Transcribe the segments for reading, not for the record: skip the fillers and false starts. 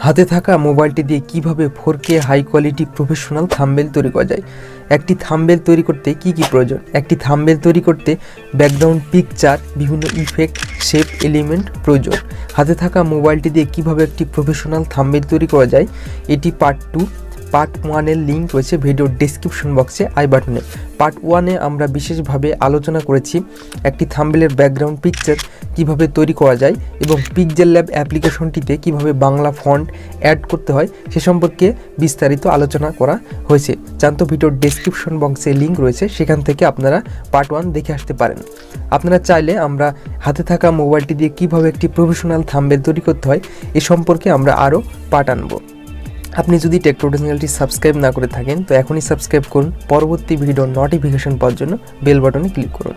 হাতে থাকা মোবাইলটি দিয়ে কিভাবে 4K high quality professional thumbnail তৈরি করা যায়। একটি থাম্বনেল তৈরি করতে কি প্রয়োজন? একটি থাম্বনেল তৈরি করতে ব্যাকগ্রাউন্ড পিকচার, বিভিন্ন ইফেক্ট, শেপ, এলিমেন্ট প্রয়োজন। হাতে থাকা মোবাইলটি দিয়ে কিভাবে একটি প্রফেশনাল থাম্বনেল তৈরি করা যায়, এটি পার্ট 2। পার্ট 1-এর লিঙ্ক রয়েছে ভিডিওর ডেসক্রিপশন বক্সে, আই বাটনে। পার্ট 1-এ আমরা বিশেষভাবে আলোচনা করেছি একটি থাম্বনেলের ব্যাকগ্রাউন্ড পিকচার কিভাবে তৈরি করা যায় এবং পিক্সেল ল্যাব অ্যাপ্লিকেশনটিতে কিভাবে বাংলা ফন্ট অ্যাড করতে হয় সে সম্পর্কে বিস্তারিত আলোচনা করা হয়েছে। জানতো ভিডিওর ডেসক্রিপশন বক্সে লিঙ্ক রয়েছে, সেখান থেকে আপনারা পার্ট 1 দেখে আসতে পারেন। আপনারা চাইলে আমরা হাতে থাকা মোবাইলটি দিয়ে কিভাবে একটি প্রফেশনাল থাম্বনেল তৈরি করতে হয় এ সম্পর্কে আমরা আরও পার্ট আনবো। আপনি যদি টেকটোড চ্যানেলটি সাবস্ক্রাইব না করে থাকেন তো এখনই সাবস্ক্রাইব করুন। পরবর্তী ভিডিওর নোটিফিকেশন পাওয়ার জন্য বেল বাটনে ক্লিক করুন।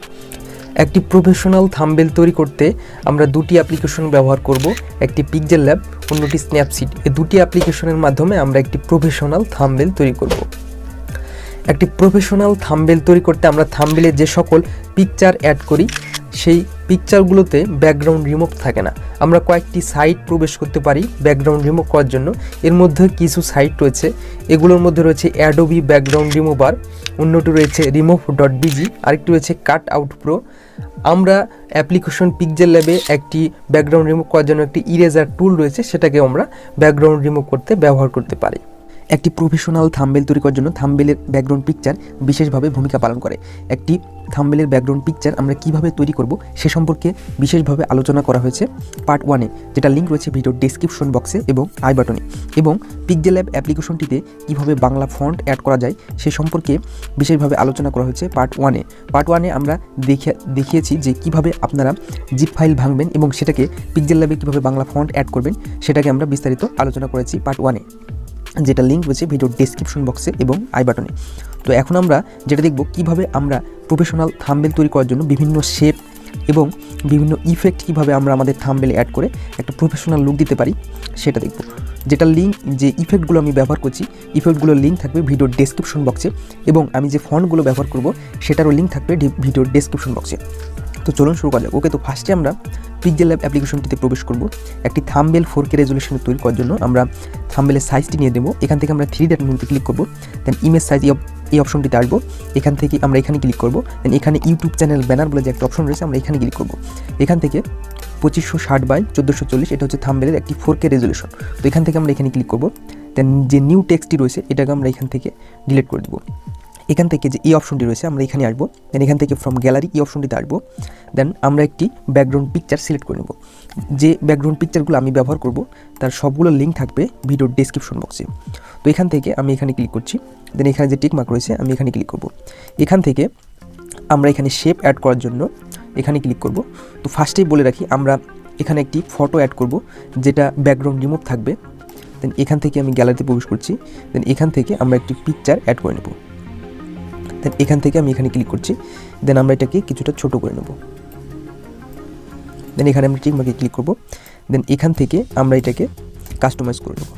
একটি প্রফেশনাল থাম্বনেল তৈরি করতে আমরা দুটি অ্যাপ্লিকেশন ব্যবহার করব, একটি পিক্সেল ল্যাব, অন্যটি স্ন্যাপসিড। এই দুটি অ্যাপ্লিকেশনের মাধ্যমে আমরা একটি প্রফেশনাল থাম্বনেল তৈরি করব। একটি প্রফেশনাল থাম্বনেল তৈরি করতে আমরা থাম্বনেলে যে সকল পিকচার অ্যাড করি সেই পিকচারগুলোতে ব্যাকগ্রাউন্ড রিমুভ থাকে না। আমরা কয়েকটি সাইট প্রবেশ করতে পারি ব্যাকগ্রাউন্ড রিমুভ করার জন্য। এর মধ্যে কিছু সাইট রয়েছে, এগুলোর মধ্যে রয়েছে অ্যাডোবি ব্যাকগ্রাউন্ড রিমুভার, অন্যটি রয়েছে remove.bg, আরেকটি রয়েছে কাট আউট প্রো। আমরা অ্যাপ্লিকেশন পিক্সেল ল্যাবে একটি ব্যাকগ্রাউন্ড রিমুভ করার জন্য একটি ইরেজার টুল রয়েছে, সেটাকে আমরা ব্যাকগ্রাউন্ড রিমুভ করতে ব্যবহার করতে পারি। একটি প্রফেশনাল থাম্বনেল তৈরি করার জন্য থাম্বনেলের ব্যাকগ্রাউন্ড পিকচার বিশেষভাবে ভূমিকা পালন করে। একটি থাম্বনেলের ব্যাকগ্রাউন্ড পিকচার আমরা কিভাবে তৈরি করব সে সম্পর্কে বিশেষভাবে আলোচনা করা হয়েছে পার্ট 1-এ, যেটা লিঙ্ক রয়েছে ভিডিওর ডেসক্রিপশন বক্সে এবং আই বাটনে। এবং পিক্সেল ল্যাব অ্যাপ্লিকেশনটিতে কিভাবে বাংলা ফন্ট অ্যাড করা যায় সে সম্পর্কে বিশেষভাবে আলোচনা করা হয়েছে পার্ট 1-এ। পার্ট 1-এ আমরা দেখিয়েছি যে কিভাবে আপনারা জিপ ফাইল ভাঙবেন এবং সেটাকে পিক্সেল ল্যাবে কিভাবে বাংলা ফন্ট অ্যাড করবেন সেটাকে আমরা বিস্তারিত আলোচনা করেছি পার্ট 1-এ, যেটা লিঙ্ক রয়েছে ভিডিওর ডেসক্রিপশন বক্সে এবং আই বাটনে। তো এখন আমরা যেটা দেখব কিভাবে আমরা প্রফেশনাল থাম্বনেল তৈরি করার জন্য বিভিন্ন শেপ এবং বিভিন্ন ইফেক্ট কিভাবে আমরা আমাদের থাম্বনেলে অ্যাড করে একটা প্রফেশনাল লুক দিতে পারি সেটা দেখব। যেটা লিঙ্ক, যে ইফেক্টগুলো আমি ব্যবহার করছি, ইফেক্টগুলোর লিঙ্ক থাকবে ভিডিওর ডেসক্রিপশন বক্সে এবং আমি যে ফন্টগুলো ব্যবহার করব সেটারও লিঙ্ক থাকবে ভিডিওর ডেসক্রিপশন বক্সে। তো চলুন শুরু করা যাক। ওকে, তো ফার্স্টে আমরা পিক্সেল ল্যাব অ্যাপ্লিকেশনটিতে প্রবেশ করব। একটি থাম্বনেল 4K রেজলিউশনে তৈরি করার জন্য আমরা থাম্বনেলের সাইজটি নিয়ে দেবো। এখান থেকে আমরা 3 ডট মেনুতে ক্লিক করব, দেন ইমেজ সাইজ এই অপশনটিতে আসবো। এখান থেকে আমরা এখানে ক্লিক করব, দেন এখানে ইউটিউব চ্যানেল ব্যানার বলে যে একটা অপশন রয়েছে আমরা এখানে ক্লিক করব। এখান থেকে 2560x1440 এটা হচ্ছে থাম্বনেলের একটি 4K রেজলিউশন। তো এখান থেকে আমরা এখানে ক্লিক করব, দেন যে নিউ টেক্সটটি রয়েছে এটাকে আমরা এখান থেকে ডিলিট করে দেবো। এখান থেকে যে এই অপশনটি রয়েছে আমরা এখানে আসবো, দেন এখান থেকে ফ্রম গ্যালারি এই অপশনটিতে আসবো। দেন আমরা একটি ব্যাকগ্রাউন্ড পিকচার সিলেক্ট করে নেব। যে ব্যাকগ্রাউন্ড পিকচারগুলো আমি ব্যবহার করব তার সবগুলো লিঙ্ক থাকবে ভিডিওর ডেসক্রিপশন বক্সে। তো এখান থেকে আমি এখানে ক্লিক করছি, দেন এখানে যে টিক মার্ক রয়েছে আমি এখানে ক্লিক করব। এখান থেকে আমরা এখানে শেপ অ্যাড করার জন্য এখানে ক্লিক করব। তো ফার্স্টেই বলে রাখি আমরা এখানে একটি ফটো অ্যাড করব যেটা ব্যাকগ্রাউন্ড রিমুভ থাকবে। দেন এখান থেকে আমি গ্যালারিতে প্রবেশ করছি, দেন এখান থেকে আমরা একটি পিকচার অ্যাড করে নেব। দেন এখান থেকে আমি এখানে ক্লিক করছি, দেন আমরা এটাকে কিছুটা ছোট করে নেব। দেন এখানে আমরা টিক মার্কে ক্লিক করব, দেন এখান থেকে আমরা এটাকে কাস্টমাইজ করে নেব।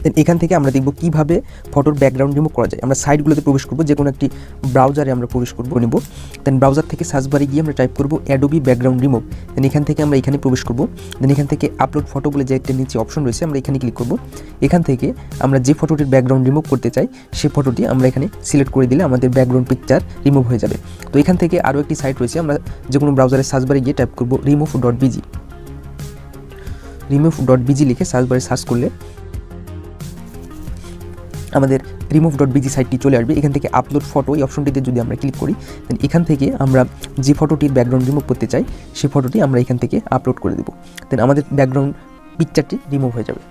দেন এখান থেকে আমরা দেখব কিভাবে ফটোর ব্যাকগ্রাউন্ড রিমুভ করা যায়। আমরা সাইটগুলোতে প্রবেশ করব, যে কোনো একটি ব্রাউজারে আমরা প্রবেশ করব নেব। দেন ব্রাউজার থেকে সার্চ বারে গিয়ে আমরা টাইপ করব অ্যাডোবি ব্যাকগ্রাউন্ড রিমুভ। দেন এখান থেকে আমরা এখানে প্রবেশ করব, দেন এখান থেকে আপলোড ফটো বলে যে একটা নিচে অপশন রয়েছে আমরা এখানে ক্লিক করব। এখান থেকে আমরা যে ফটোটির ব্যাকগ্রাউন্ড রিমুভ করতে চাই সেই ফটোটি আমরা এখানে সিলেক্ট করে দিলে আমাদের ব্যাকগ্রাউন্ড পিকচার রিমুভ হয়ে যাবে। তো এখান থেকে আরও একটি সাইট রয়েছে, আমরা যে কোনো ব্রাউজারে সার্চ বারে গিয়ে টাইপ করব remove.bg। remove.bg লিখে সার্চ বারে সার্চ করলে আমাদের remove.bg সাইটটি চলে আসবে। এখান থেকে আপলোড ফটো এই অপশনটিতে যদি আমরা ক্লিক করি, দেন এখান থেকে আমরা যে ফটোটির ব্যাকগ্রাউন্ড রিমুভ করতে চাই সেই ফটোটি আমরা এখান থেকে আপলোড করে দেব। দেন আমাদের ব্যাকগ্রাউন্ড পিকচারটি রিমুভ হয়ে যাবে।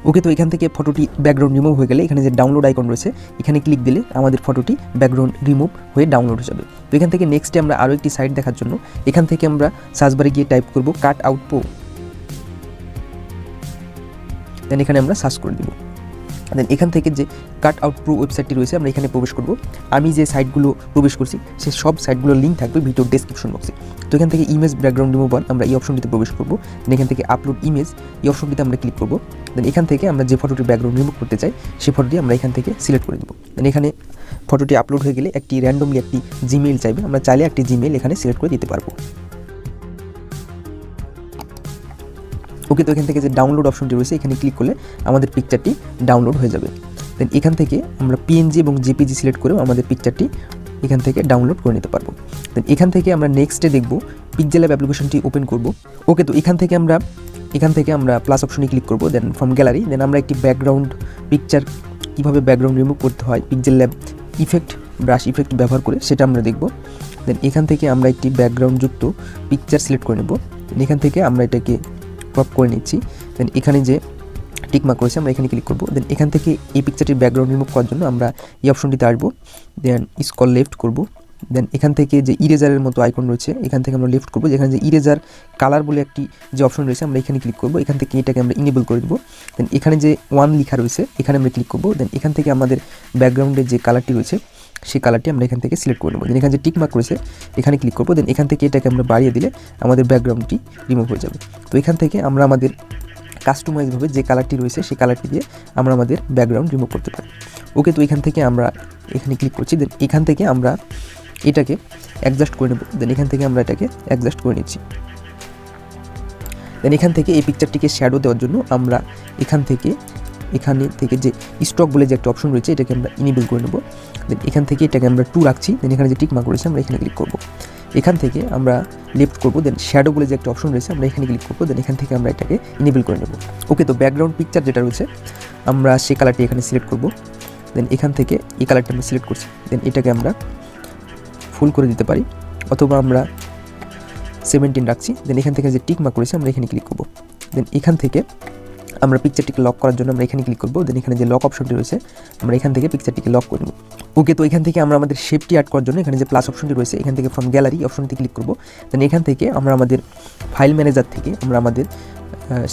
ওকে, তো এখান থেকে ফটোটি ব্যাকগ্রাউন্ড রিমুভ হয়ে গেলে এখানে যে ডাউনলোড আইকন রয়েছে এখানে ক্লিক দিলে আমাদের ফটোটি ব্যাকগ্রাউন্ড রিমুভ হয়ে ডাউনলোড হয়ে যাবে। তো এখান থেকে নেক্সটে আমরা আরও একটি সাইট দেখার জন্য এখান থেকে আমরা সার্চ বারে গিয়ে টাইপ করব কাট আউট প্রো। দেন এখানে আমরা সার্চ করে দেব। দেন এখান থেকে যে কাট আউট প্রো ওয়েবসাইটটি রয়েছে আমরা এখানে প্রবেশ করব। আমি যে সাইটগুলো প্রবেশ করছি সে সব সাইটগুলোর লিঙ্ক থাকবে ভিডিওর ডেসক্রিপশন বক্সে। তো এখান থেকে ইমেজ ব্যাকগ্রাউন্ড রিমুভার আমরা এই অপশনটিতে প্রবেশ করব, দেন এখান থেকে আপলোড ইমেজ এই অপশনটিতে আমরা ক্লিক করব। দেন এখান থেকে আমরা যে ফটোটির ব্যাকগ্রাউন্ড রিমুভ করতে চাই সেই ফটোটি আমরা এখান থেকে সিলেক্ট করে দেব। দেন এখানে ফটোটি আপলোড হয়ে গেলে একটি র্যান্ডমলি একটি জিমেইল চাইবে, আমরা চাইলে একটি জিমেইল এখানে সিলেক্ট করে দিতে পারবো। ওকে, তো এখান থেকে যে ডাউনলোড অপশনটি রয়েছে এখানে ক্লিক করলে আমাদের পিকচারটি ডাউনলোড হয়ে যাবে। দেন এখান থেকে আমরা পিএনজি এবং জেপিজি সিলেক্ট করেও আমাদের পিকচারটি এখান থেকে ডাউনলোড করে নিতে পারবো। দেন এখান থেকে আমরা নেক্সটে দেখব পিক্সেল ল্যাব অ্যাপ্লিকেশনটি ওপেন করব। ওকে, তো এখান থেকে আমরা প্লাস অপশনে ক্লিক করব। দেন ফ্রম গ্যালারি দেন আমরা একটি ব্যাকগ্রাউন্ড পিকচার কীভাবে ব্যাকগ্রাউন্ড রিমুভ করতে হয় পিক্সেল ল্যাব ব্রাশ ইফেক্ট ব্যবহার করে সেটা আমরা দেখব। দেন এখান থেকে আমরা একটি ব্যাকগ্রাউন্ডযুক্ত পিকচার সিলেক্ট করে নেব। এখান থেকে আমরা এটাকে ক্রপ করে নিচ্ছি। দেন এখানে যে টিক মার্ক করেছে আমরা এখানে ক্লিক করব। দেন এখান থেকে এই পিকচারটির ব্যাকগ্রাউন্ড রিমুভ করার জন্য আমরা এই অপশনটিতে আসবো। দেন স্ক্রল লেফট করব। দেন এখান থেকে যে ইরেজারের মতো আইকন রয়েছে এখান থেকে আমরা লেফট করব, যেখানে যে ইরেজার কালার বলে একটি যে অপশন রয়েছে আমরা এখানে ক্লিক করব। এখান থেকে এটাকে আমরা ইনেবল করে দেবো। দেন এখানে যে 1 লেখা রয়েছে এখানে আমরা ক্লিক করব। দেন এখান থেকে আমাদের ব্যাকগ্রাউন্ডের যে কালারটি রয়েছে সেই কালারটি আমরা এখান থেকে সিলেক্ট করে নেব। দেন এখানে যে টিক মার্ক রয়েছে এখানে ক্লিক করব। দেন এখান থেকে এটাকে আমরা বাড়িয়ে দিলে আমাদের ব্যাকগ্রাউন্ডটি রিমুভ হয়ে যাবে। তো এখান থেকে আমরা আমাদের কাস্টমাইজভাবে যে কালারটি রয়েছে সেই কালারটি দিয়ে আমরা আমাদের ব্যাকগ্রাউন্ড রিমুভ করতে পারি। ওকে, তো এখান থেকে আমরা এখানে ক্লিক করছি। দেন এখান থেকে আমরা এটাকে অ্যাডজাস্ট করে নেব। দেন এখান থেকে আমরা এটাকে অ্যাডজাস্ট করে নিচ্ছি। দেন এখান থেকে এই পিকচারটিকে শ্যাডো দেওয়ার জন্য আমরা এখানে থেকে যে স্টক বলে যে একটা অপশন রয়েছে এটাকে আমরা ইনেবল করে নেব। দেন এখান থেকে এটাকে আমরা 2 রাখছি। দেন এখানে যে টিক মার্ক রয়েছে আমরা এখানে ক্লিক করব। এখান থেকে আমরা লেফট করব। দেন শ্যাডো বলে যে একটা অপশন রয়েছে আমরা এখানে ক্লিক করব। দেন এখান থেকে আমরা এটাকে ইনেবল করে নেব। ওকে, তো ব্যাকগ্রাউন্ড পিকচার যেটা রয়েছে আমরা সেই কালারটি এখানে সিলেক্ট করব। দেন এখান থেকে এই কালারটা আমরা সিলেক্ট করছি। দেন এটাকে আমরা ফুল করে দিতে পারি অথবা আমরা 17 রাখছি। দেন এখান থেকে যে টিক মার্ক করেছি আমরা এখানে ক্লিক করব। দেন এখান থেকে আমরা পিকচারটিকে লক করার জন্য আমরা এখানে ক্লিক করব। দেন এখানে যে লক অপশনটি রয়েছে আমরা এখান থেকে পিকচারটিকে লক করে নেব। ওকে, তো এখান থেকে আমরা আমাদের শেপটি অ্যাড করার জন্য এখানে যে প্লাস অপশনটি রয়েছে এখান থেকে ফ্রম গ্যালারি অপশনটি ক্লিক করব। দেন এখান থেকে আমরা আমাদের ফাইল ম্যানেজার থেকে আমরা আমাদের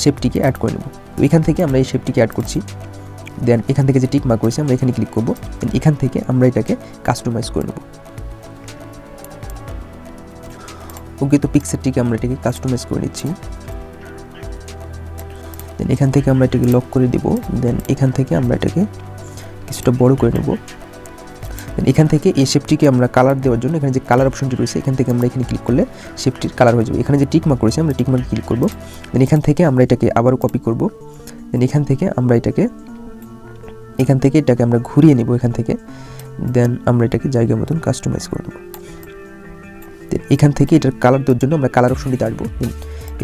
শেপটিকে অ্যাড করে নেব। তো এখান থেকে আমরা এই শেপটিকে অ্যাড করছি। দেন এখান থেকে যে টিক মার্ক রয়েছে আমরা এখানে ক্লিক করব। দেন এখান থেকে আমরা এটাকে কাস্টমাইজ করে নেব। ওকে, তো পিকচারটিকে আমরা এটাকে কাস্টমাইজ করে নিচ্ছি। দেন এখান থেকে আমরা এটাকে লক করে দেব। দেন এখান থেকে আমরা এটাকে কিছুটা বড় করে নেব। দেন এখান থেকে এই শেপটিকে আমরা কালার দেওয়ার জন্য এখানে যে কালার অপশনটি রয়েছে এখান থেকে আমরা এখানে ক্লিক করলে শেপটির কালার হয়ে যাবে। এখানে যে টিক মার্ক রয়েছে আমরা টিক মার্কে ক্লিক করব। দেন এখান থেকে আমরা এটাকে আবারও কপি করব। দেন এখান থেকে এটাকে আমরা ঘুরিয়ে নেব এখান থেকে। দেন আমরা এটাকে জায়গা মতন কাস্টমাইজ করে নেব। এখান থেকে এটার কালার দেওয়ার জন্য আমরা কালার অপশনটিতে আসবো।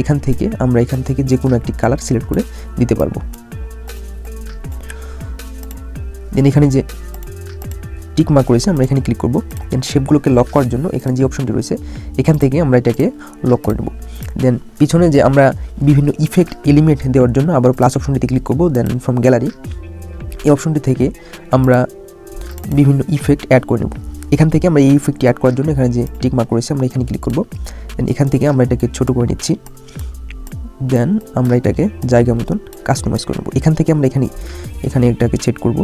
এখান থেকে যে কোনো একটি কালার সিলেক্ট করে দিতে পারবো। দেন এখানে যে টিক মার্ক রয়েছে আমরা এখানে ক্লিক করব। দেন শেপগুলোকে লক করার জন্য এখানে যে অপশনটি রয়েছে এখান থেকে আমরা এটাকে লক করে নেব। দেন পিছনে যে আমরা বিভিন্ন ইফেক্ট এলিমেন্ট দেওয়ার জন্য আবার প্লাস অপশনটিতে ক্লিক করব। দেন ফ্রম গ্যালারি এই অপশনটি থেকে আমরা বিভিন্ন ইফেক্ট অ্যাড করে নেব। এখান থেকে আমরা এই ইফেক্টটি অ্যাড করার জন্য এখানে যে টিক মার্ক রয়েছে আমরা এখানে ক্লিক করব। দেন এখান থেকে আমরা এটাকে ছোট করে নিচ্ছি। দেন আমরা এটাকে জায়গা মতন কাস্টমাইজ করে নেব। এখান থেকে আমরা এখানে এটাকে সেট করব।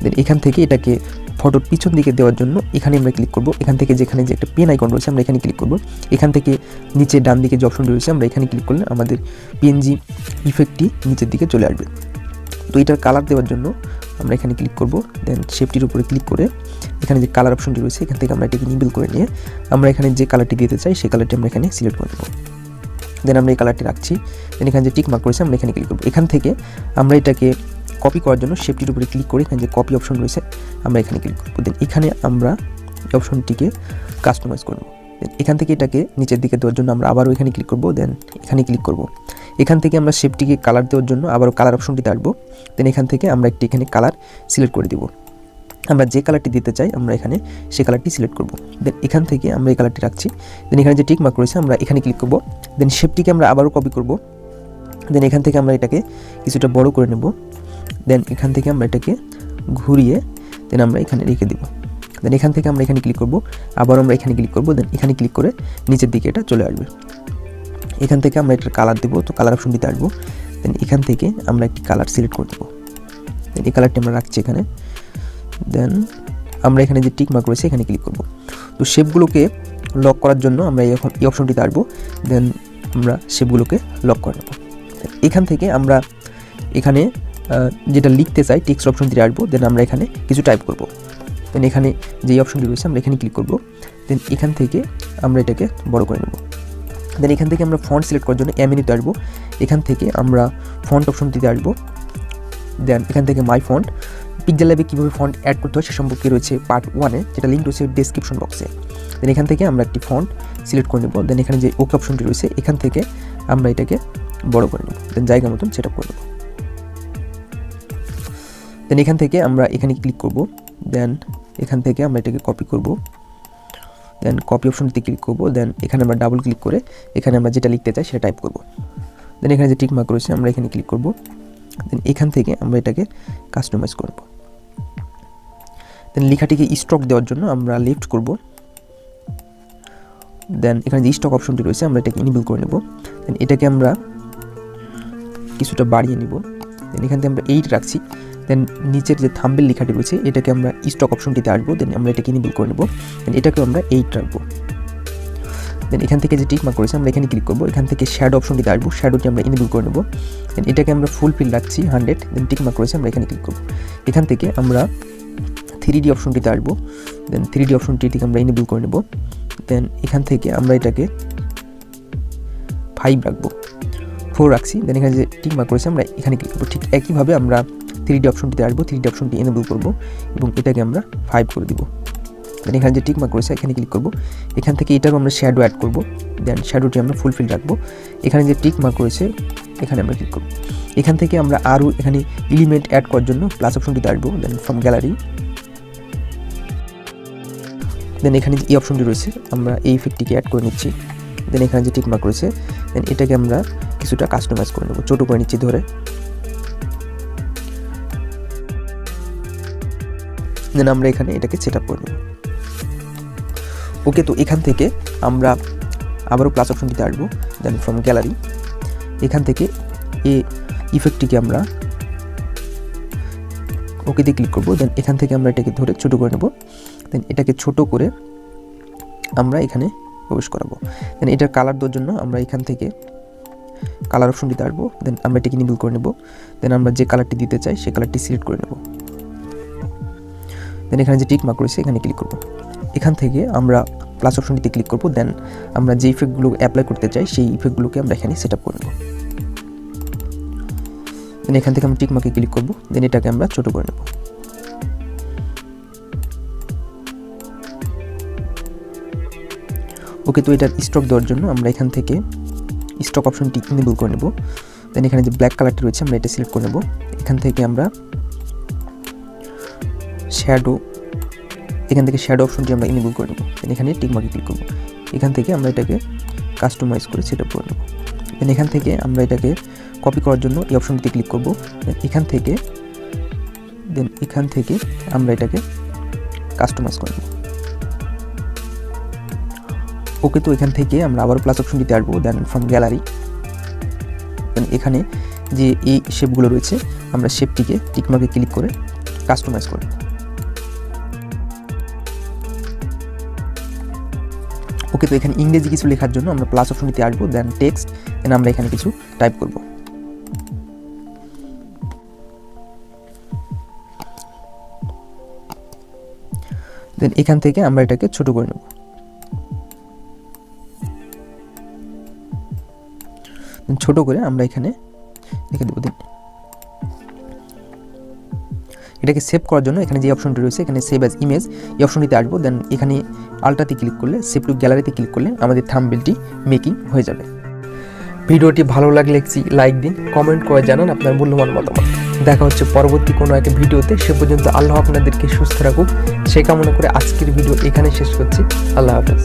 দেন এখান থেকে এটাকে ফটোর পিছন দিকে দেওয়ার জন্য এখানে আমরা ক্লিক করব। এখান থেকে যেখানে যে একটা পেন আইকন রয়েছে আমরা এখানে ক্লিক করব। এখান থেকে নিচে ডান দিকে যে অপশনটি রয়েছে আমরা এখানে ক্লিক করলে আমাদের পিএনজি ইফেক্টটি নিচের দিকে চলে আসবে। তো এটার কালার দেওয়ার জন্য আমরা এখানে ক্লিক করব। দেন শেপটির উপরে ক্লিক করে এখানে যে কালার অপশনটি রয়েছে এখান থেকে আমরা এটাকে ইনেবল করে নিয়ে আমরা এখানে যে কালারটি দিতে চাই সেই কালারটি আমরা এখানে সিলেক্ট করে দেব। দেন আমরা এই কালারটি রাখছি। দেন এখানে যে টিক মার্ক রয়েছে আমরা এখানে ক্লিক করব। এখান থেকে আমরা এটাকে কপি করার জন্য শেপটির উপরে ক্লিক করে এখানে যে কপি অপশন রয়েছে আমরা এখানে ক্লিক করব। দেন এখানে আমরা এই অপশনটিকে কাস্টমাইজ করব। দেন এখান থেকে এটাকে নিচের দিকে দেওয়ার জন্য আমরা আবারও এখানে ক্লিক করব। দেন এখানে ক্লিক করব। এখান থেকে আমরা শেপটিকে কালার দেওয়ার জন্য আবারও কালার অপশনটিতে আসবো। দেন এখান থেকে আমরা একটি এখানে কালার সিলেক্ট করে দিব। আমরা যে কালারটি দিতে চাই আমরা এখানে সেই কালারটি সিলেক্ট করব। দেন এখান থেকে আমরা এই কালারটি রাখছি। দেন এখানে যে টিক মার্ক রয়েছে আমরা এখানে ক্লিক করব। দেন শেপটিকে আমরা আবারও কপি করব। দেন এখান থেকে আমরা এটাকে কিছুটা বড় করে নেব। দেন এখান থেকে আমরা এটাকে ঘুরিয়ে দেন আমরা এখানে রেখে দেব। দেন এখান থেকে আমরা এখানে ক্লিক করব। আবার আমরা এখানে ক্লিক করব। দেন এখানে ক্লিক করে নিচের দিকে এটা চলে আসবে। এখান থেকে আমরা এটার কালার দেবো। তো কালার অপশনটিতে আসবো। দেন এখান থেকে আমরা একটি কালার সিলেক্ট করে দেবো। দেন এই কালারটি আমরা রাখছি এখানে। দেন আমরা এখানে যে টিক মার্ক রয়েছে এখানে ক্লিক করব। তো শেপগুলোকে লক করার জন্য আমরা এই অপশনটিতে আসবো। দেন আমরা শেপগুলোকে লক করে নেব। এখান থেকে আমরা এখানে যেটা লিখতে চাই টেক্সট অপশনটিতে আসবো। দেন আমরা এখানে কিছু টাইপ করব। দেন এখানে যেই অপশনটি রয়েছে আমরা এখানে ক্লিক করব। দেন এখান থেকে আমরা এটাকে বড় করে নেব। দেন এখান থেকে আমরা ফন্ট সিলেক্ট করার জন্য মেনুতে আসবো। এখান থেকে আমরা ফন্ট অপশনটিতে আসবো। দেন এখান থেকে মাই ফন্ট, পিক্সেল ল্যাবে কীভাবে ফন্ট অ্যাড করতে হয় সে সম্পর্কে রয়েছে পার্ট 1-এ, যেটা লিঙ্ক রয়েছে ডেসক্রিপশন বক্সে। দেন এখান থেকে আমরা একটি ফন্ট সিলেক্ট করে নেব। দেন এখানে যে ওকে অপশনটি রয়েছে এখান থেকে আমরা এটাকে বড় করে নেব। দেন জায়গা মতন সেট আপ করে নেব। দেন এখান থেকে আমরা এখানে ক্লিক করব। দেন এখান থেকে আমরা এটাকে কপি করব। দেন কপি অপশনটিতে ক্লিক করব। দেন এখানে আমরা ডাবল ক্লিক করে এখানে আমরা যেটা লিখতে চাই সেটা টাইপ করব। দেন এখানে যে টিক মার্ক রয়েছে আমরা এখানে ক্লিক করব। দেন এখান থেকে আমরা এটাকে কাস্টমাইজ করব। দেন লেখাটিকে স্ট্রোক দেওয়ার জন্য আমরা লেফট করব। দেন এখানে যে স্টক অপশনটি রয়েছে আমরা এটাকে ইনেবল করে নেব। দেন এটাকে আমরা কিছুটা বাড়িয়ে নেব। দেন এখান থেকে আমরা 8 রাখছি। দেন নিচের যে থাম্বনেল লেখাটি রয়েছে এটাকে আমরা স্টক অপশনটিতে আসবো। দেন আমরা এটাকে ইনেবল করে নেব। দেন এটাকেও আমরা 8 রাখবো। দেন এখান থেকে যে টিক মার্ক করেছে আমরা এখানে ক্লিক করব। এখান থেকে শ্যাডো অপশনটিতে আসবো, শ্যাডোটি আমরা ইনেবল করে নেব। দেন এটাকে আমরা ফুল ফিল রাখছি 100। দেন টিক মার্ক করেছে আমরা এখানে ক্লিক করব। এখান থেকে আমরা 3D অপশনটিতে আসবো। দেন 3D অপশনটিকে আমরা ইনেবল করে নেব। দেন এখান থেকে আমরা এটাকে 5 রাখবো, 4 রাখছি। দেন এখানে যে টিক মার্ক করেছে আমরা এখানে ক্লিক করবো। ঠিক একইভাবে আমরা 3D অপশনটিতে আসবো, 3D অপশনটি ইনেবল করব এবং এটাকে আমরা 5 করে দিব। দেন এখানে যে টিক মার্ক করেছে এখানে ক্লিক করব। এখান থেকে এটারও আমরা শ্যাডো অ্যাড করব। দেন শ্যাডোটি আমরা ফুল ফিল রাখবো। এখানে যে টিক মার্ক করেছে এখানে আমরা ক্লিক করব। এখান থেকে আমরা আরও এখানে এলিমেন্ট অ্যাড করার জন্য প্লাস অপশনটিতে আসবো। দেন ফ্রম গ্যালারি, দেন এখানে যে এই অপশনটি রয়েছে আমরা এই ইফেক্টটিকে অ্যাড করে নিচ্ছি। দেন এখানে যে টিক মার্ক রয়েছে দেন এটাকে আমরা কিছুটা কাস্টমাইজ করে নেব, ছোটো করে নিচ্ছি ধরে। দেন আমরা এখানে এটাকে সেট আপ করে নেব। ওকে, তো এখান থেকে আমরা আবারও প্লাস অপশনটিতে আসবো। দেন ফ্রম গ্যালারি, এখান থেকে এই ইফেক্টটিকে আমরা ওকেতে ক্লিক করব। দেন এখান থেকে আমরা এটাকে ধরে ছোটো করে নেব। দেন এটাকে ছোট করে আমরা এখানে প্রবেশ করাবো। দেন এটার কালার দেওয়ার জন্য আমরা এখান থেকে কালার অপশনটিতে আসবো। দেন আমরা এটাকে ইনেবল করে নেব। দেন আমরা যে কালারটি দিতে চাই সেই কালারটি সিলেক্ট করে নেব। দেন এখানে যে টিক মার্ক রয়েছে এখানে ক্লিক করব। এখান থেকে আমরা প্লাস অপশনটিতে ক্লিক করব। দেন আমরা যে ইফেক্টগুলো অ্যাপ্লাই করতে চাই সেই ইফেক্টগুলোকে আমরা এখানে সেট আপ করে নেব। দেন এখান থেকে আমরা টিক মার্কে ক্লিক করব। দেন এটাকে আমরা ছোট করে নেব। ওকে, তো এটার স্টক দেওয়ার জন্য আমরা এখান থেকে স্টক অপশনটি ইনেবল করে নেব। দেন এখানে যে ব্ল্যাক কালারটি রয়েছে আমরা এটা সিলেক্ট করে নেব। এখান থেকে আমরা শ্যাডো, এখান থেকে শ্যাডো অপশনটি আমরা ইনেবল করে নেব। দেন এখানে টিক মার্কে ক্লিক করব। এখান থেকে আমরা এটাকে কাস্টমাইজ করে সেট আপ করে নেব। দেন এখান থেকে আমরা এটাকে কপি করার জন্য এই অপশনটিতে ক্লিক করব। এখান থেকে আমরা এটাকে কাস্টমাইজ করে নেব। ওকে, তো এখান থেকে আমরা আবার প্লাস অপশনটিতে আসবো। দেন ফ্রম গ্যালারি, দেন এখানে যে এই শেপগুলো রয়েছে আমরা শেপটিকে টিকমার্কে ক্লিক করে কাস্টমাইজ করে নেব। ওকে, তো এখানে ইংরেজি কিছু লেখার জন্য আমরা প্লাস অপশনটিতে আসবো। দেন টেক্সট, দেন আমরা এখানে কিছু টাইপ করব। দেন এখান থেকে আমরা এটাকে ছোট করে নেব। ছোট করে আমরা এখানে লিখে দেবো। দেন এটাকে সেভ করার জন্য এখানে যে অপশনটি রয়েছে এখানে সেভ অ্যাজ ইমেজ এই অপশনটিতে আসবো। দেন এখানে আলট্রাতে ক্লিক করলে, সেভ টু গ্যালারিতে ক্লিক করলে আমাদের থাম্বনেলটি মেকিং হয়ে যাবে। ভিডিওটি ভালো লাগলে একটি লাইক দিন, কমেন্ট করে জানান আপনার মূল্যবান মতামত। দেখা হচ্ছে পরবর্তী কোনো একটা ভিডিওতে। সে পর্যন্ত আল্লাহ আপনাদেরকে সুস্থ রাখুক সেই কামনা করে আজকের ভিডিও এখানে শেষ করছি। আল্লাহ হাফেজ।